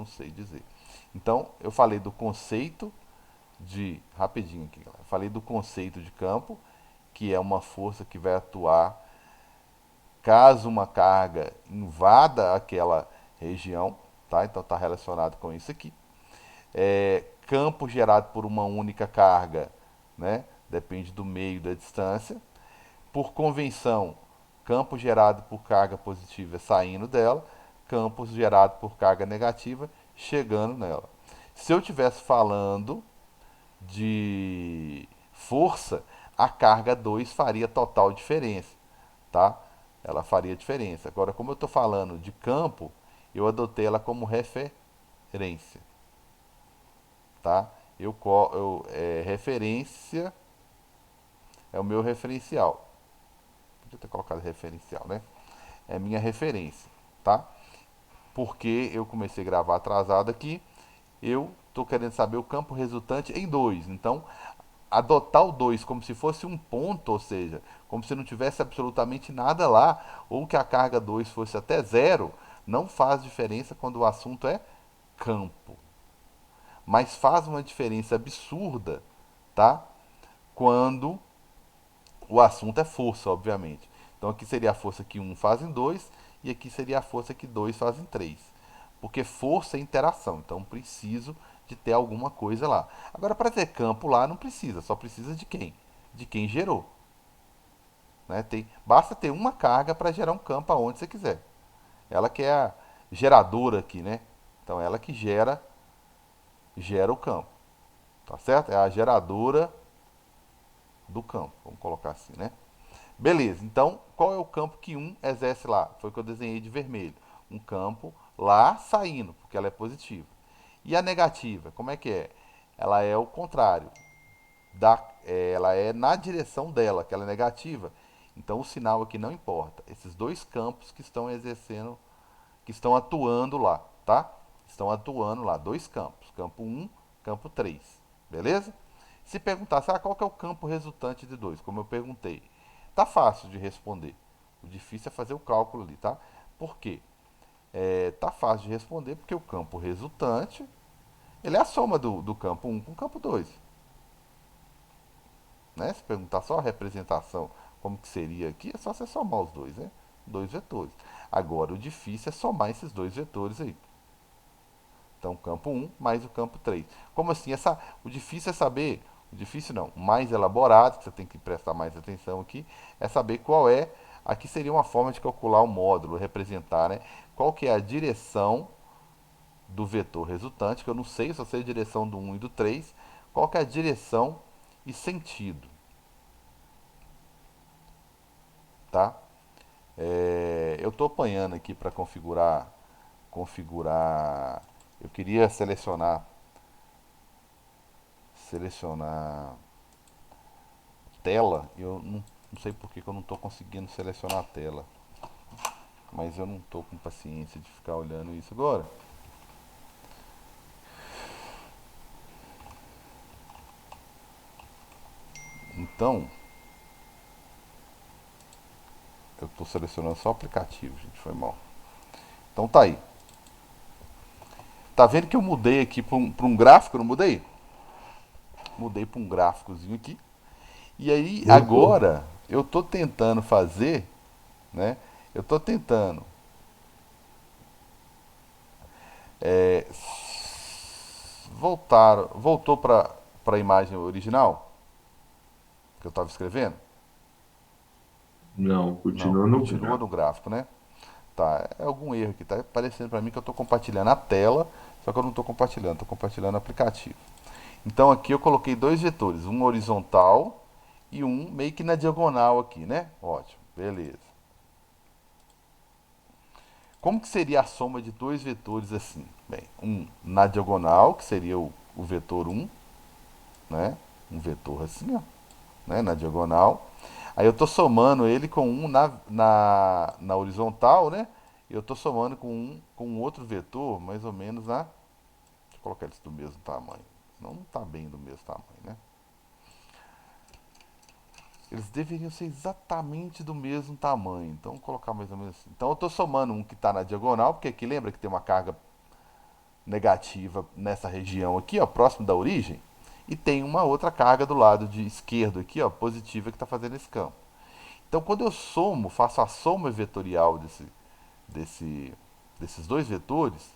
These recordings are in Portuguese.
não sei dizer. Então, eu falei do conceito rapidinho aqui, galera. Falei do conceito de campo, que é uma força que vai atuar caso uma carga invada aquela região, tá? Então está relacionado com isso aqui. Campo gerado por uma única carga, né? Depende do meio e da distância. Por convenção, campo gerado por carga positiva saindo dela, campo gerado por carga negativa chegando nela. Se eu estivesse falando de força, a carga 2 faria total diferença, tá? Ela faria diferença. Agora, como eu estou falando de campo, eu adotei ela como referência, tá? Referência é o meu referencial. Podia ter colocado referencial, né? É minha referência, tá? Porque eu comecei a gravar atrasado aqui, eu estou querendo saber o campo resultante em 2. Então, adotar o 2 como se fosse um ponto, ou seja, como se não tivesse absolutamente nada lá, ou que a carga 2 fosse até zero, não faz diferença quando o assunto é campo. Mas faz uma diferença absurda, tá? Quando o assunto é força, obviamente. Então aqui seria a força que um faz em 2 e aqui seria a força que 2 faz em 3. Porque força é interação, então preciso de ter alguma coisa lá. Agora, para ter campo lá, não precisa, só precisa de quem? De quem gerou. Né? Basta ter uma carga para gerar um campo aonde você quiser. Ela que é a geradora aqui, né? Então ela que gera o campo, tá certo? É a geradora do campo, vamos colocar assim, né? Beleza, então qual é o campo que um exerce lá? Foi o que eu desenhei de vermelho. Um campo lá saindo, porque ela é positiva. E a negativa, como é que é? Ela é o contrário. Ela é na direção dela, que ela é negativa. Então o sinal aqui não importa. Esses dois campos que estão exercendo, que estão atuando lá, tá? Estão atuando lá, dois campos. Campo um, campo 3. Beleza? Se perguntasse, qual que é o campo resultante de 2? Como eu perguntei. Tá fácil de responder. O difícil é fazer o cálculo ali, tá? Por quê? Tá fácil de responder porque o campo resultante, ele é a soma do campo um com o campo 2. Né? Se perguntar só a representação, como que seria aqui, é só você somar os dois, né? Dois vetores. Agora, o difícil é somar esses dois vetores aí. Então, campo um mais o campo 3. Como assim? O difícil é saber, o difícil não, o mais elaborado, que você tem que prestar mais atenção aqui, é saber qual é, aqui seria uma forma de calcular o módulo, representar, né? Qual que é a direção do vetor resultante, que eu não sei, só sei a direção do um e do 3. Qual que é a direção e sentido, tá? Eu estou apanhando aqui para configurar. Eu queria selecionar tela. Eu não sei por que eu não estou conseguindo selecionar a tela, mas eu não estou com paciência de ficar olhando isso agora. Então, eu estou selecionando só o aplicativo, gente, foi mal. Então tá aí. Tá vendo que eu mudei aqui para um gráfico, não mudei? Mudei para um gráficozinho aqui. E aí Mudou. agora eu tô tentando fazer, né? Eu tô tentando é, voltou para a imagem original que eu estava escrevendo? Não, Não, continua no continua no gráfico. gráfico, né? Tá, é algum erro aqui, tá parecendo para mim que eu estou compartilhando a tela, só que eu não estou compartilhando, estou compartilhando o aplicativo. Então aqui eu coloquei dois vetores, um horizontal e um meio que na diagonal aqui, né? Ótimo, beleza. Como que seria a soma de dois vetores assim? Bem, um na diagonal, que seria o vetor um, né? Um vetor assim, ó, né? Na diagonal. Aí eu estou somando ele com um na horizontal, né? E eu estou somando com um outro vetor, mais ou menos na. Deixa eu colocar eles do mesmo tamanho. Não está bem do mesmo tamanho, né? Eles deveriam ser exatamente do mesmo tamanho. Então, vou colocar mais ou menos assim. Então, eu estou somando um que está na diagonal, porque aqui lembra que tem uma carga negativa nessa região aqui, ó, próximo da origem, e tem uma outra carga do lado de esquerdo aqui, ó, positiva, que está fazendo esse campo. Então, quando eu somo, faço a soma vetorial desse, desses dois vetores,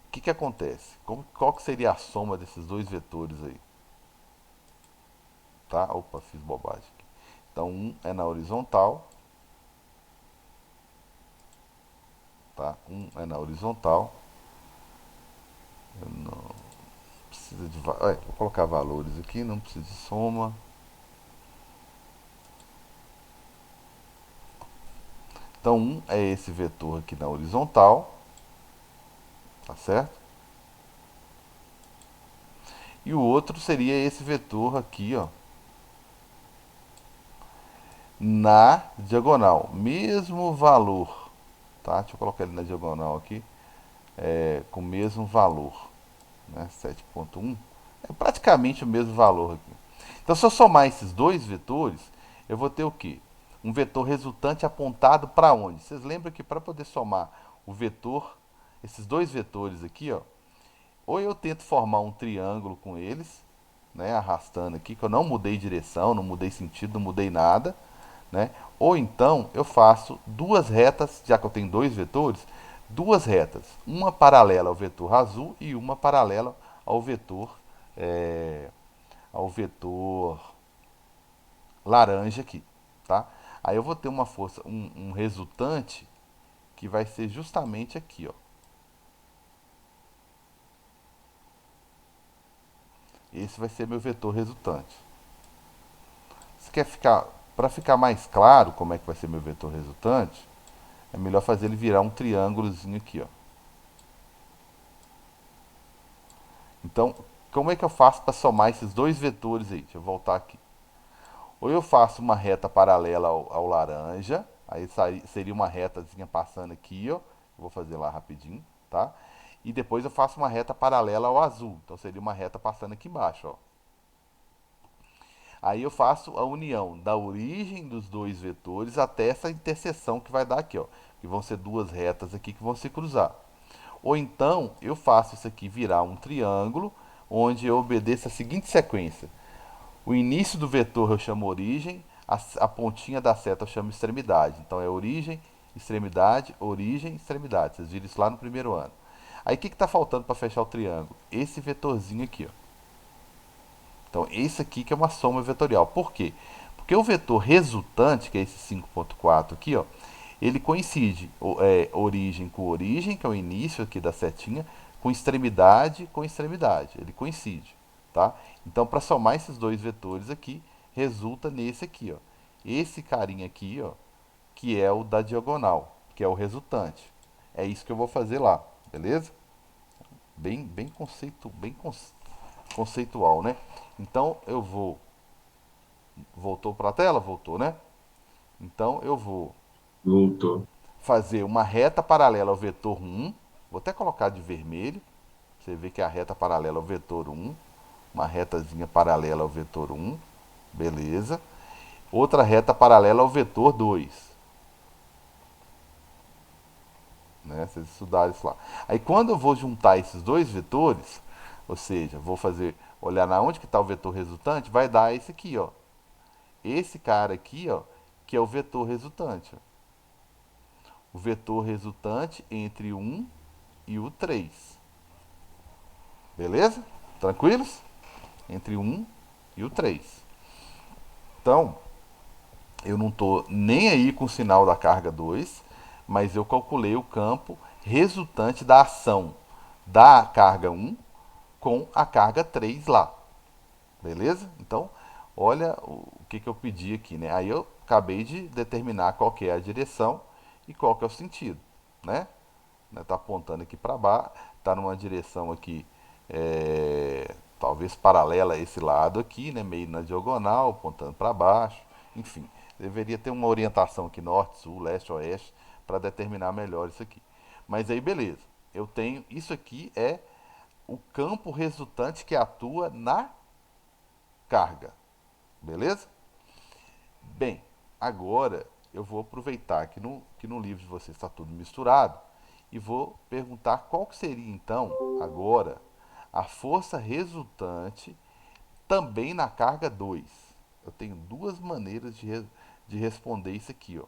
o que acontece? Qual que seria a soma desses dois vetores aí? Tá? Opa, fiz bobagem aqui. Então, um é na horizontal, tá? Um é na horizontal. Eu não precisa de... vou colocar valores aqui, não precisa de soma. Então, um é esse vetor aqui na horizontal, tá certo? E o outro seria esse vetor aqui, ó, na diagonal. Mesmo valor, tá? Deixa eu colocar ele na diagonal aqui, com o mesmo valor, né? 7,1 é praticamente o mesmo valor aqui. Então, se eu somar esses dois vetores, eu vou ter o quê? Um vetor resultante apontado para onde? Vocês lembram que para poder somar o vetor, esses dois vetores aqui, ó, ou eu tento formar um triângulo com eles, né, arrastando aqui, que eu não mudei direção, não mudei sentido, não mudei nada, né? Ou então eu faço duas retas, já que eu tenho dois vetores, duas retas, uma paralela ao vetor azul e uma paralela ao vetor é, ao vetor laranja aqui, tá? Aí eu vou ter uma força, um resultante que vai ser justamente aqui, ó. Esse vai ser meu vetor resultante. Se quer ficar, para ficar mais claro como é que vai ser meu vetor resultante, é melhor fazer ele virar um triângulozinho aqui, ó. Então, como é que eu faço para somar esses dois vetores aí? Deixa eu voltar aqui. Ou eu faço uma reta paralela ao laranja, aí seria uma retazinha passando aqui, ó. Eu vou fazer lá rapidinho, tá? E depois eu faço uma reta paralela ao azul, então seria uma reta passando aqui embaixo, ó. Aí eu faço a união da origem dos dois vetores até essa interseção que vai dar aqui, ó. Que vão ser duas retas aqui que vão se cruzar. Ou então eu faço isso aqui virar um triângulo, onde eu obedeço a seguinte sequência. O início do vetor eu chamo origem, a pontinha da seta eu chamo extremidade. Então é origem, extremidade. Vocês viram isso lá no primeiro ano. Aí o que está faltando para fechar o triângulo? Esse vetorzinho aqui, ó. Então, esse aqui que é uma soma vetorial. Por quê? Porque o vetor resultante, que é esse 5,4 aqui, ó, ele coincide origem com origem, que é o início aqui da setinha, com extremidade. Ele coincide, tá? Então, para somar esses dois vetores aqui, resulta nesse aqui, ó. Esse carinha aqui, ó, que é o da diagonal, que é o resultante. É isso que eu vou fazer lá, beleza? Conceitual, né? Então eu vou. Voltou para a tela? Voltou, né? Então eu vou Voltou. fazer uma reta paralela ao vetor 1. Vou até colocar de vermelho. Você vê que é a reta paralela ao vetor 1. Uma retazinha paralela ao vetor 1. Beleza. Outra reta paralela ao vetor 2. Né? Vocês estudaram isso lá. Aí quando eu vou juntar esses dois vetores, ou seja, vou fazer, olhar na onde que está o vetor resultante, vai dar esse aqui, ó. Esse cara aqui, ó, que é o vetor resultante. Ó. O vetor resultante entre o 1 e o 3. Beleza? Tranquilos? Entre o 1 e o 3. Então, eu não estou nem aí com o sinal da carga 2, mas eu calculei o campo resultante da ação da carga 1 com a carga 3 lá. Beleza? Então, olha o que eu pedi aqui, né? Aí eu acabei de determinar qual que é a direção e qual que é o sentido, né? Tá apontando aqui para baixo, tá numa direção aqui, talvez paralela a esse lado aqui, né? Meio na diagonal, apontando para baixo, enfim. Deveria ter uma orientação aqui norte, sul, leste, oeste para determinar melhor isso aqui. Mas aí beleza. Eu tenho isso aqui é o campo resultante que atua na carga. Beleza? Bem, agora eu vou aproveitar que no livro de vocês está tudo misturado e vou perguntar qual que seria então, agora, a força resultante também na carga 2. Eu tenho duas maneiras de responder isso aqui, ó,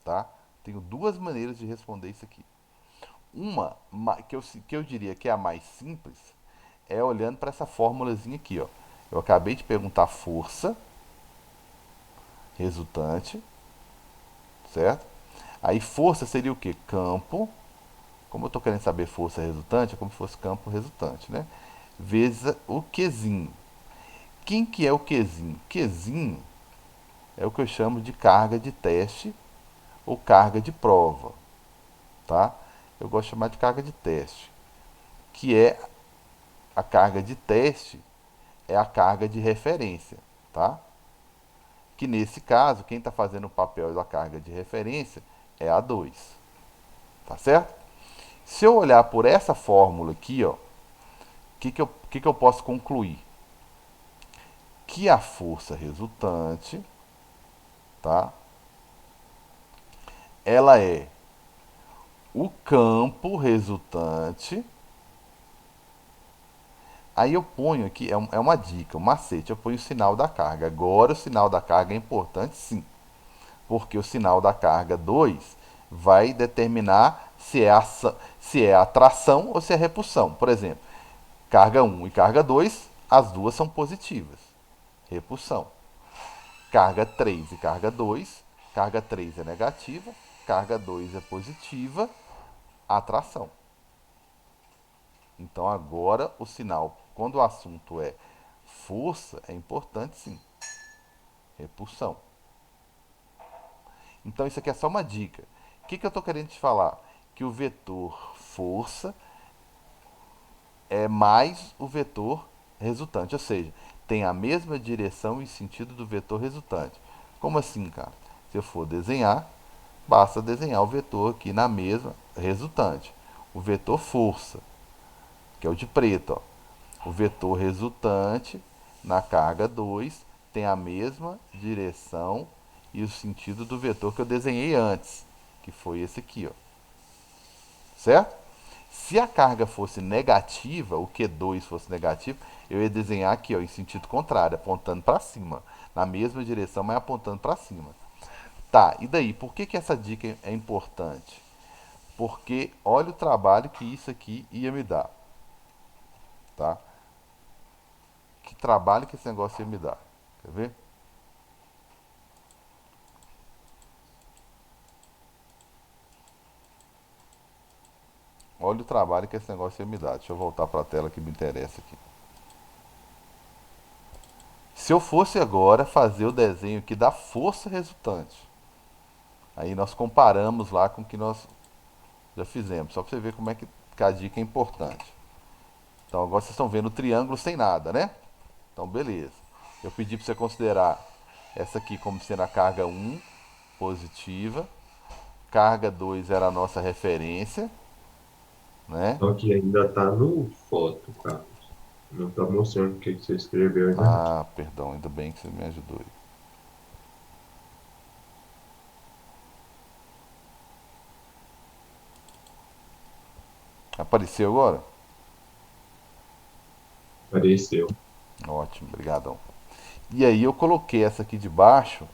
tá? Tenho duas maneiras de responder isso aqui. Uma que eu diria que é a mais simples é olhando para essa formulazinha aqui, ó. Eu acabei de perguntar força resultante, certo? Aí força seria o que? Campo. Como eu estou querendo saber força resultante, é como se fosse campo resultante, né? Vezes o Qzinho. Quem que é o Qzinho? Qzinho é o que eu chamo de carga de teste ou carga de prova, tá? Eu gosto de chamar de carga de teste, que é a carga de teste, é a carga de referência, tá? Que nesse caso, quem está fazendo o papel da carga de referência é a 2, tá certo? Se eu olhar por essa fórmula aqui, ó, o que eu posso concluir? Que a força resultante, tá? Ela é o campo resultante. Aí eu ponho aqui, é uma dica, um macete, eu ponho o sinal da carga. Agora o sinal da carga é importante sim, porque o sinal da carga 2 vai determinar se é atração ou se é repulsão. Por exemplo, carga um e carga 2, as duas são positivas, repulsão. Carga 3 e carga 3 é negativa, carga 2 é positiva, atração. Então agora o sinal, quando o assunto é força, é importante sim, repulsão. Então isso aqui é só uma dica. O que eu estou querendo te falar? Que o vetor força é mais o vetor resultante, ou seja, tem a mesma direção e sentido do vetor resultante. Como assim, cara? Se eu for desenhar, basta desenhar o vetor aqui na mesma resultante. O vetor força, que é o de preto, ó. O vetor resultante na carga 2 tem a mesma direção e o sentido do vetor que eu desenhei antes, que foi esse aqui, ó. Certo? Se a carga fosse negativa, o Q2 fosse negativo, eu ia desenhar aqui, ó, em sentido contrário, apontando para cima, na mesma direção, mas apontando para cima. Tá, e daí? Por que essa dica é importante? Porque olha o trabalho que isso aqui ia me dar, tá? Que trabalho que esse negócio ia me dar. Quer ver? Olha o trabalho que esse negócio ia me dar. Deixa eu voltar para a tela que me interessa aqui. Se eu fosse agora fazer o desenho aqui da força resultante, aí nós comparamos lá com o que nós já fizemos, só para você ver como é que a dica é importante. Então agora vocês estão vendo o triângulo sem nada, né? Então beleza. Eu pedi para você considerar essa aqui como sendo a carga um positiva, carga 2 era a nossa referência, né? Só que ainda tá no foto, Carlos. Não tá mostrando o que que você escreveu ainda não. Ah, perdão, ainda bem que você me ajudou. Apareceu agora? Apareceu. Ótimo, obrigadão. E aí eu coloquei essa aqui de baixo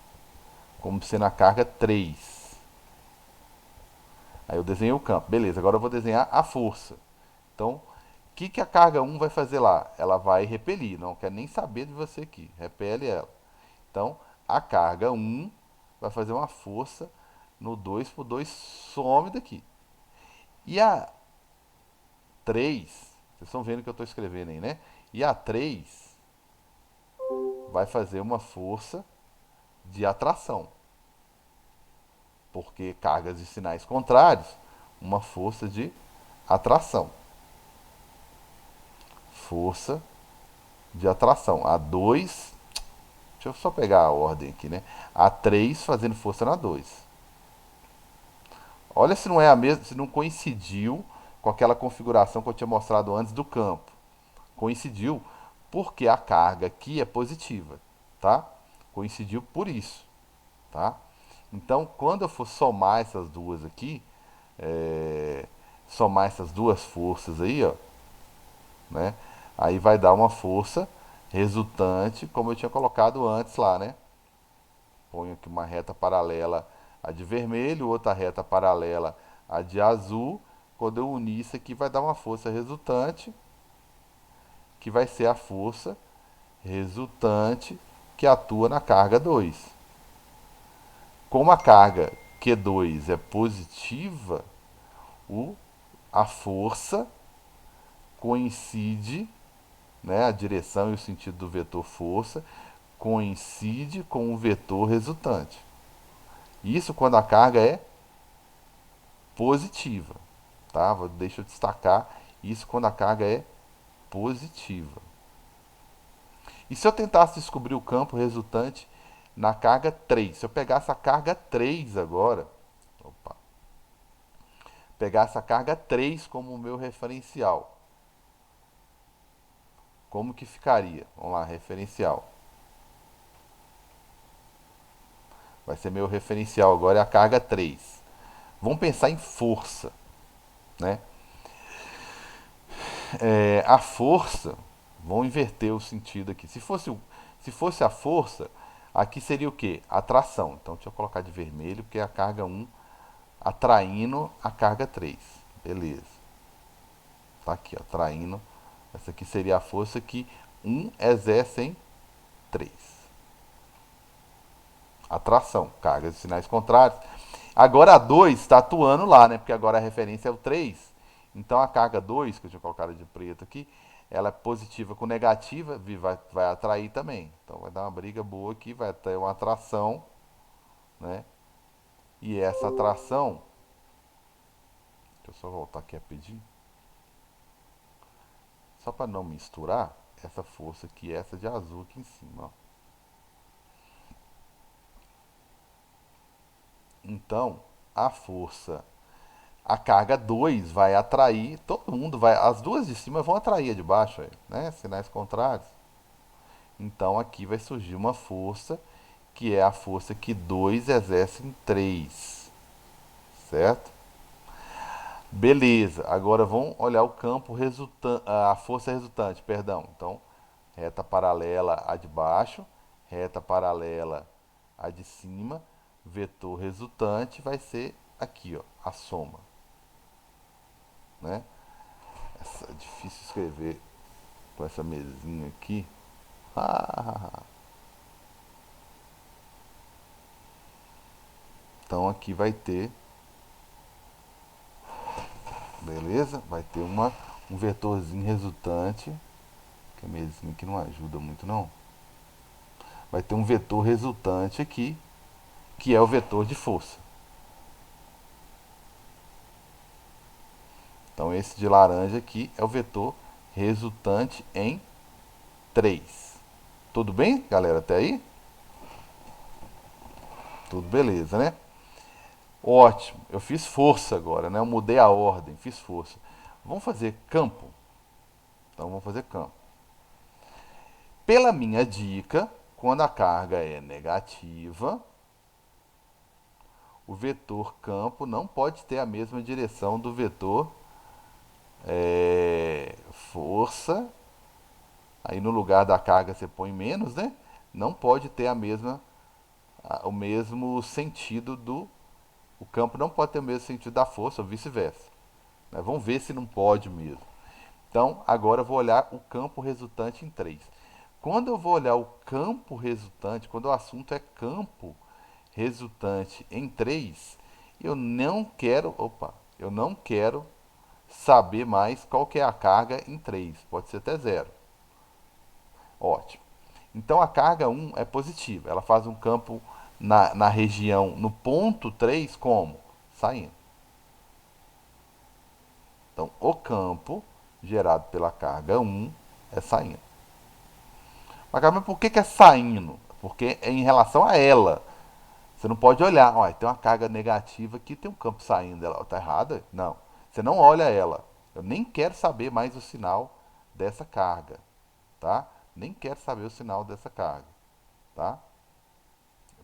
como sendo a carga 3. Aí eu desenhei o campo. Beleza, agora eu vou desenhar a força. Então, o que a carga um vai fazer lá? Ela vai repelir, não quer nem saber de você aqui. Repele ela. Então, a carga um vai fazer uma força no 2 por 2 some daqui. E a 3, vocês estão vendo que eu estou escrevendo aí, né? E a 3 vai fazer uma força de atração. Porque cargas de sinais contrários, uma força de atração. Força de atração. A 2, deixa eu só pegar a ordem aqui, né? A 3 fazendo força na 2. Olha se não é a mesma, se não coincidiu com aquela configuração que eu tinha mostrado antes do campo. Coincidiu porque a carga aqui é positiva, tá? Coincidiu por isso, tá? Então, quando eu for somar essas duas aqui, somar essas duas forças aí, ó, né? Aí vai dar uma força resultante, como eu tinha colocado antes lá, né? Ponho aqui uma reta paralela a de vermelho, outra reta paralela a de azul. Quando eu unir isso aqui, vai dar uma força resultante, que vai ser a força resultante que atua na carga 2. Como a carga Q2 é positiva, a força coincide, né, a direção e o sentido do vetor força coincide com o vetor resultante. Isso quando a carga é positiva, tá? Deixa eu destacar isso quando a carga é positiva. E se eu tentasse descobrir o campo resultante na carga 3? Se eu pegasse a carga 3 agora, opa, pegasse a carga 3 como o meu referencial, como que ficaria? Vamos lá, referencial. Vai ser meu referencial agora é a carga 3. Vamos pensar em força, né? A força, vamos inverter o sentido aqui. Se fosse a força, aqui seria o que? Atração. Então deixa eu colocar de vermelho, porque é a carga 1 atraindo a carga 3. Beleza. Tá aqui, ó, atraindo. Essa aqui seria a força que 1 exerce em 3. Atração, cargas de sinais contrários. Agora a 2 está atuando lá, né? Porque agora a referência é o 3. Então a carga 2, que eu tinha colocado de preto aqui, ela é positiva com negativa, vai atrair também. Então vai dar uma briga boa aqui, vai ter uma atração, né? E essa atração, deixa eu só voltar aqui rapidinho, só para não misturar essa força aqui, essa de azul aqui em cima, ó. Então, a força, a carga 2 vai atrair, todo mundo vai, as duas de cima vão atrair a de baixo, né? Sinais contrários. Então aqui vai surgir uma força, que é a força que 2 exerce em 3, certo? Beleza, agora vamos olhar o campo resultante, a força resultante, perdão. Então, reta paralela à de baixo, reta paralela à de cima, vetor resultante vai ser aqui, ó, a soma, né? É difícil escrever com essa mesinha aqui. Então aqui vai ter, beleza? Vai ter um vetorzinho resultante, que a mesinha aqui não ajuda muito não. Vai ter um vetor resultante aqui, que é o vetor de força. Então esse de laranja aqui é o vetor resultante em 3. Tudo bem, galera, até aí? Tudo beleza, né? Ótimo, eu fiz força agora, né? Eu mudei a ordem, fiz força. Vamos fazer campo? Então vamos fazer campo. Pela minha dica, quando a carga é negativa, o vetor campo não pode ter a mesma direção do vetor força. Aí no lugar da carga você põe menos, né? Não pode ter o mesmo sentido do. O campo não pode ter o mesmo sentido da força, ou vice-versa. Né? Vamos ver se não pode mesmo. Então, agora eu vou olhar o campo resultante em 3. Quando eu vou olhar o campo resultante, quando o assunto é campo resultante em 3, eu não quero saber mais qual que é a carga em 3. Pode ser até zero. Ótimo. Então a carga 1 é positiva. Ela faz um campo na região, no ponto 3 como? Saindo. Então o campo gerado pela carga 1 é saindo. Mas por que é saindo? Porque é em relação a ela. Você não pode olhar, olha, tem uma carga negativa aqui, tem um campo saindo. Ela está errada? Não. Você não olha ela. Eu nem quero saber mais o sinal dessa carga, tá? Nem quero saber o sinal dessa carga, tá?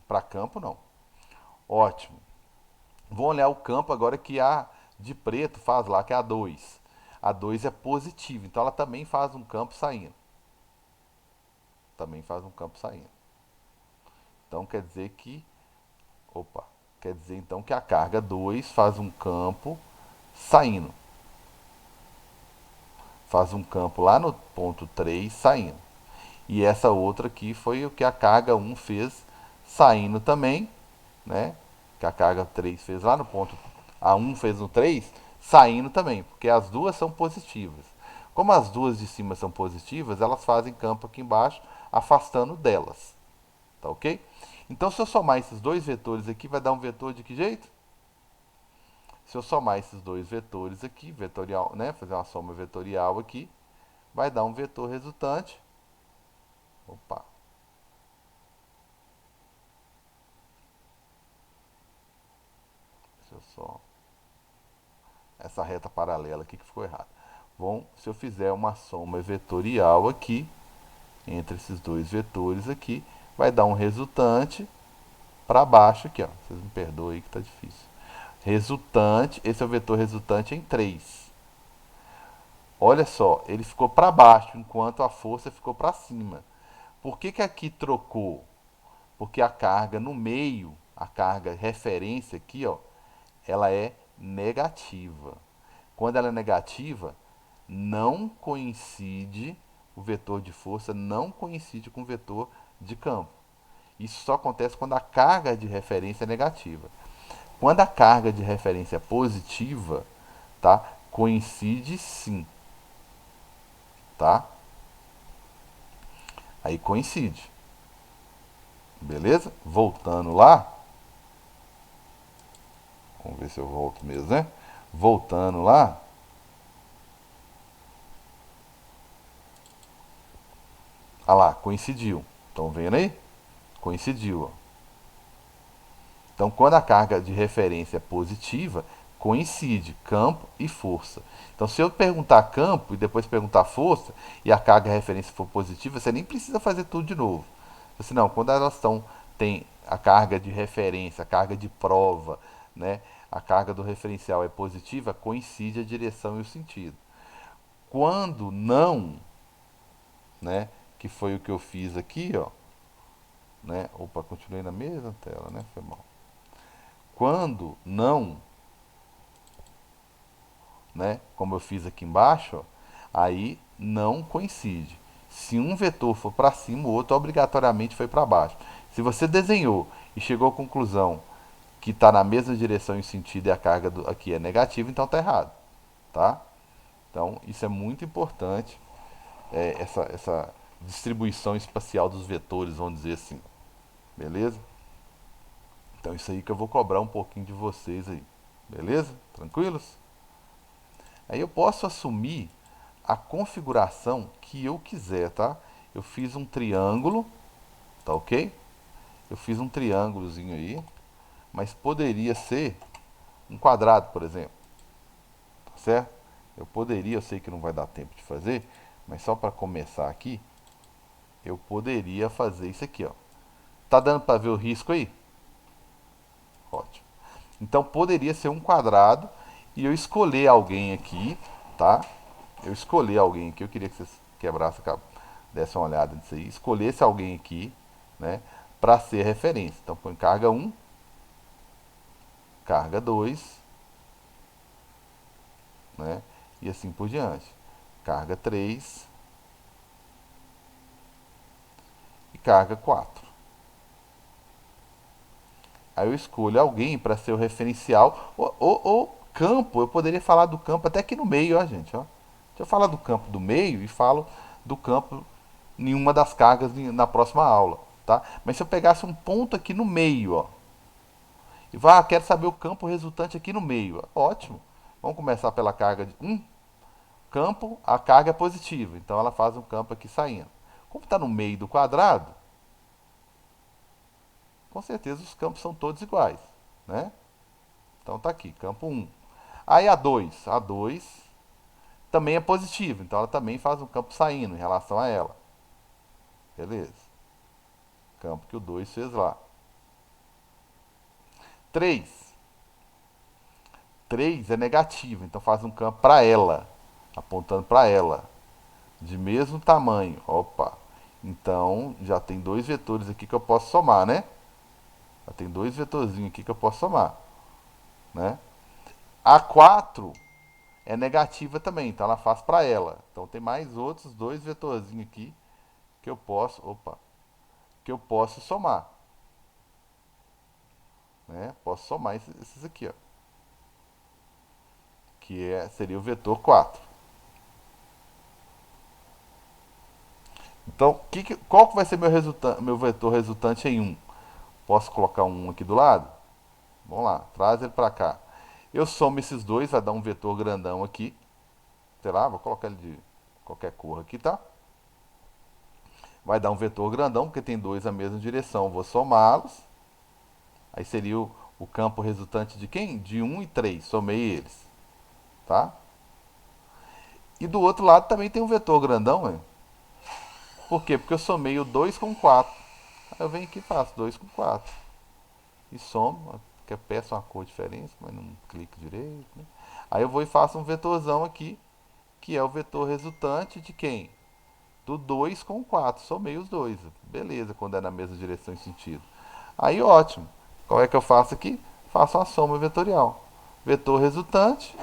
Para campo não. Ótimo. Vou olhar o campo agora que a de preto faz lá, que é a 2. A 2 é positiva, então ela também faz um campo saindo. Também faz um campo saindo. Então quer dizer que, opa, quer dizer então que a carga 2 faz um campo saindo. Faz um campo lá no ponto 3 saindo. E essa outra aqui foi o que a carga 1 fez saindo também, né? Que a carga 3 fez lá no ponto, a 1 fez no 3 saindo também, porque as duas são positivas. Como as duas de cima são positivas, elas fazem campo aqui embaixo, afastando delas. Tá ok? Então, se eu somar esses dois vetores aqui, vai dar um vetor de que jeito? Se eu somar esses dois vetores aqui, vetorial, né? Fazer uma soma vetorial aqui, vai dar um vetor resultante. Opa, deixa eu só. Essa reta paralela aqui que ficou errada. Bom, se eu fizer uma soma vetorial aqui, entre esses dois vetores aqui, vai dar um resultante para baixo aqui, ó. Vocês me perdoem aí que tá difícil. Resultante, esse é o vetor resultante em 3. Olha só, ele ficou para baixo, enquanto a força ficou para cima. Por que que aqui trocou? Porque a carga no meio, a carga referência aqui, ó, ela é negativa. Quando ela é negativa, não coincide, o vetor de força não coincide com o vetor de campo. Isso só acontece quando a carga de referência é negativa. Quando a carga de referência é positiva, tá? Coincide sim, tá? Aí coincide. Beleza? Voltando lá, vamos ver se eu volto mesmo, né? Voltando lá, ah lá, coincidiu. Estão vendo aí? Coincidiu, ó. Então, quando a carga de referência é positiva, coincide campo e força. Então, se eu perguntar campo e depois perguntar força, e a carga de referência for positiva, você nem precisa fazer tudo de novo. Assim, não, quando elas estão, tem a carga de referência, a carga de prova, né, a carga do referencial é positiva, coincide a direção e o sentido. Quando não, né, que foi o que eu fiz aqui, ó, né, opa, continuei na mesma tela, né, foi mal. Quando não, né, como eu fiz aqui embaixo, ó, aí não coincide. Se um vetor for para cima, o outro obrigatoriamente foi para baixo. Se você desenhou e chegou à conclusão que está na mesma direção e sentido e a carga aqui é negativa, então está errado, tá? Então isso é muito importante, essa distribuição espacial dos vetores, vamos dizer assim, beleza? Então isso aí que eu vou cobrar um pouquinho de vocês aí, beleza? Tranquilos? Aí eu posso assumir a configuração que eu quiser, tá? Eu fiz um triângulo, tá ok? Eu fiz um triângulozinho aí, mas poderia ser um quadrado, por exemplo, tá certo? Eu poderia, eu sei que não vai dar tempo de fazer, mas só para começar aqui, eu poderia fazer isso aqui, ó. Tá dando para ver o risco aí? Ótimo. Então poderia ser um quadrado e eu escolher alguém aqui, tá? Eu escolher alguém aqui, eu queria que vocês quebrassem, dessem uma olhada nisso aí, escolhesse alguém aqui, né, para ser referência. Então põe carga 1, carga 2, né, e assim por diante. Carga 3 e carga 4. Aí eu escolho alguém para ser o referencial, ou campo, eu poderia falar do campo até aqui no meio, ó, gente, ó. Deixa eu falar do campo do meio e falo do campo em uma das cargas na próxima aula, tá? Mas se eu pegasse um ponto aqui no meio, ó, e vá, quero saber o campo resultante aqui no meio, ó, ótimo. Vamos começar pela carga de campo, a carga é positiva, então ela faz um campo aqui saindo. Como está no meio do quadrado, com certeza os campos são todos iguais, né? Então tá aqui, campo 1. Aí a 2 também é positiva, então ela também faz um campo saindo em relação a ela. Beleza? Campo que o 2 fez lá. 3. 3 é negativa, então faz um campo para ela, apontando para ela, de mesmo tamanho. Opa, então já tem dois vetores aqui que eu posso somar, né? Já tem dois vetorzinhos aqui que eu posso somar, né? A 4 é negativa também, então ela faz para ela. Então tem mais outros dois vetorzinhos aqui que eu posso, que eu posso somar, né? Posso somar esses aqui, ó, seria o vetor 4. Então, qual que vai ser meu vetor resultante em 1? Posso colocar um aqui do lado? Vamos lá, traz ele para cá. Eu somo esses dois, vai dar um vetor grandão aqui. Sei lá, vou colocar ele de qualquer cor aqui, tá? Vai dar um vetor grandão, porque tem dois na mesma direção. Vou somá-los. Aí seria o campo resultante de quem? De 1 e 3. Somei eles, tá? E do outro lado também tem um vetor grandão, hein? Por quê? Porque eu somei o 2 com 4. Aí eu venho aqui e faço 2 com 4. E somo, que eu peço uma cor diferente, mas não clico direito, né? Aí eu vou e faço um vetorzão aqui, que é o vetor resultante de quem? Do 2 com 4. Somei os dois. Beleza, quando é na mesma direção e sentido. Aí ótimo. Qual é que eu faço aqui? Faço uma soma vetorial. Vetor resultante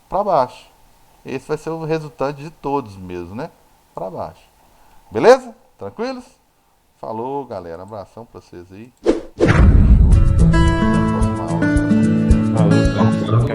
para baixo. Esse vai ser o resultante de todos mesmo, né? Para baixo. Beleza? Tranquilos? Falou, galera. Abração para vocês aí. Fechou. Até a próxima aula. Falou, Então, Sérgio. fala Tchau.